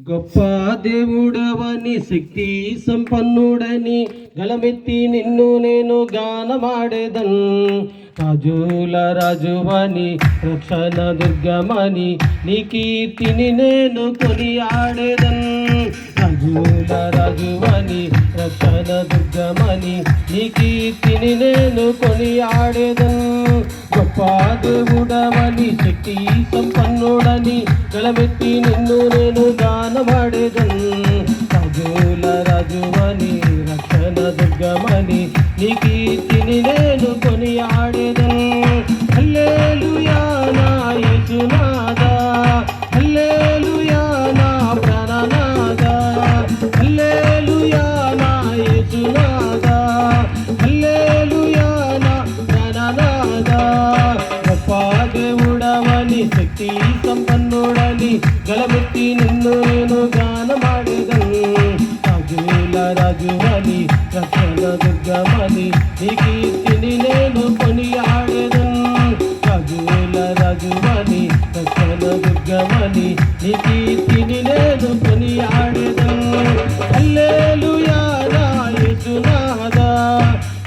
గొప్ప దేవుడవని శక్తి సంపన్నుడని గలమెత్తి నిన్ను నేను గానమాడేదన్. రాజుల రాజువని రక్షణ దుర్గమని నీ కీర్తిని నేను కొనియాడేదన్. రాజుల రాజువని రక్షణ దుర్గమని నీ కీర్తిని నేను కొనియాడేదన్. గొప్ప దేవుడవని శక్తి సంపన్నుడని గలమెత్తి నిన్ను నేను గానమాడేదన్. రాజుల రాజువని రక్షణ దుర్గమని నీ కీర్తిని నేను కొనియాడేదన్. హల్లెలూయా నా యేసునాథా, హల్లెలూయా నా ప్రాణనాథా, హల్లెలూయా నా యేసునాథా, హల్లెలూయా నా ప్రాణనాథా. గొప్ప దేవుడవని శక్తి సంపన్నుడని గలమెత్తి నిన్ను నేను గానమాడేదన్. రాజుల రాజువని రక్షణ దుర్గమని నీ కీర్తిని నేను కొనియాడేదన్. రాజుల రాజువని రక్షణ దుర్గమని నీ కీర్తిని నేను కొనియాడేదన్. హల్లెలూయా నా యేసునాథా,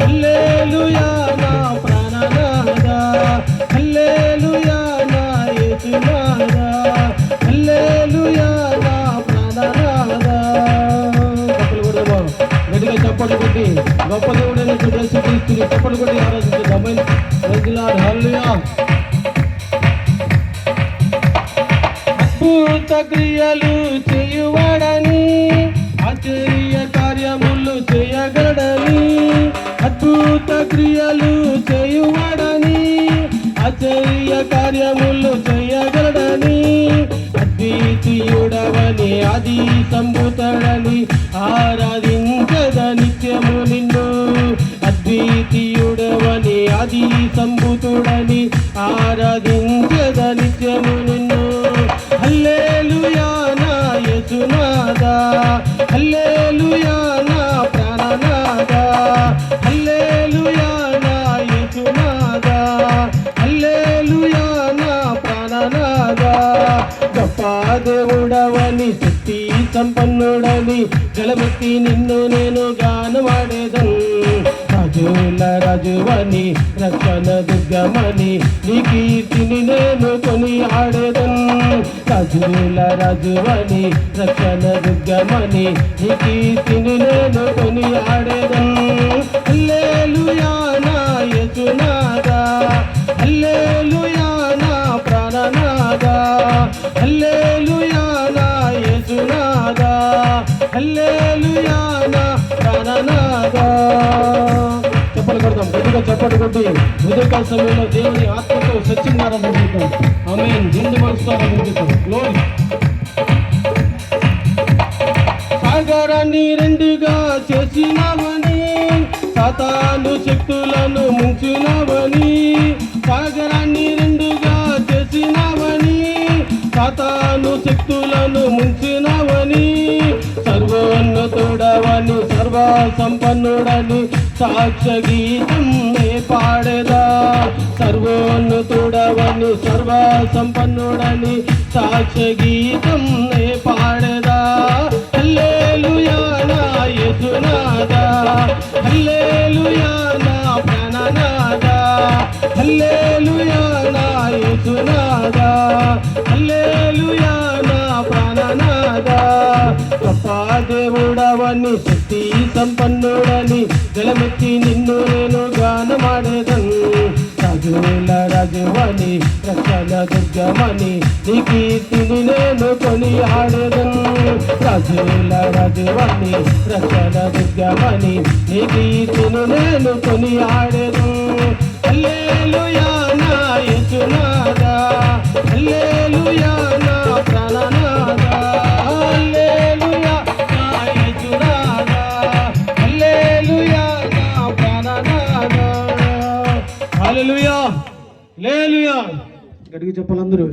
హల్లెలూయా నా ప్రాణనాథా, హల్లెలూయా నా యేసునాథా, హల్లెలూయా నా ప్రాణనాథా. గట్టిగా చప్పట్లు కొట్టి గొప్ప దేవుడైన యేసుక్రీస్తుని చప్పట్లు కొట్టి ఆరాధించుదాం. హల్లెలూయా. అద్భుత క్రియలు చేయువాడని ఆశ్చర్య కార్యములు చేయగలడని, అద్భుత క్రియలు చేయువాడని ఆశ్చర్య కార్యములు చేయగలడని, అద్వితీయుడవని ఆది సంభూతుడని ఆరాధించద నిత్యము నిన్ను. అద్వితీయుడవని ఆది సంభూతుడని ఆరాధించద నిత్యము నిన్ను. హల్లెలూయా నా యేసునాథా, హల్లెలూయా నా ప్రాణనాథా, హల్లెలూయా నా యేసునాథా, హల్లెలూయా నా ప్రాణనాథా. గొప్ప దేవుడవని శక్తి సంపన్నుడని గలమెత్తి నిన్ను నేను గానమాడేదన్. రాజుల రాజువని రక్షణ దుర్గమని నీ కీర్తిని నేను కొనియాడేదన్. రాజుల రాజువని రక్షణ దుర్గమని నీ కీర్తిని నేను కొనియాడేదన్. హల్లెలూయా నా యేసునాథా, హల్లెలూయా నా ప్రాణనాథా, హల్లెలూయా నా యేసునాథా, హల్లెలూయా నా ప్రాణనాథా. చప్పట్లు కొడతాం, గట్టిగా చప్పట్లు కొట్టి ఉదయకాల సమయంలో దేవుని ఆత్మతో సత్యంగా ఆరాధించుతాం. ఆమేన్. నిండు మనసుతో ఆరాధించుతాం. గ్లోరీ. సాగరాన్ని రెండుగా చేసినవని సాతాను శక్తులను ముంచినవని, సాగరాన్ని రెండుగా చేసినవని సాతాను శక్తులను ముంచినవని, సర్వోన్నతుడవని సర్వ సంపన్నుడని సాక్ష్య గీతం నే పాడేదా. సర్వోన్నతుడవని సర్వ సంపన్నుడని సాక్ష్య గీతం నే పాడేదా. హల్లెలూయా నా యేసునాథా, హల్లెలూయా నా ప్రాణనాథా, హల్లెలూయా నా యేసునాథా, హల్లెలూయా నా ప్రాణనాథా. గొప్ప దేవుడవని శక్తి సంపన్నుడని గలమెత్తి నిన్ను నేను గానమాడేదన్. రాజుల రాజువని రక్షణ దుర్గమని నీ కీర్తిని నేను కొనియాడేదన్. రాజుల రాజువని రక్షణ దుర్గమని నీ కీర్తిని నేను కొనియాడేదన్. హల్లెలూయా నా యేసునాథా, హల్లెలూయా నా ప్రాణనాథా, హల్లెలూయా నా యేసునాథా, హల్లెలూయా నా ప్రాణనాథా. హల్లెలూయా, హల్లెలూయా. గట్టిగా చెప్పాలి అందరూ.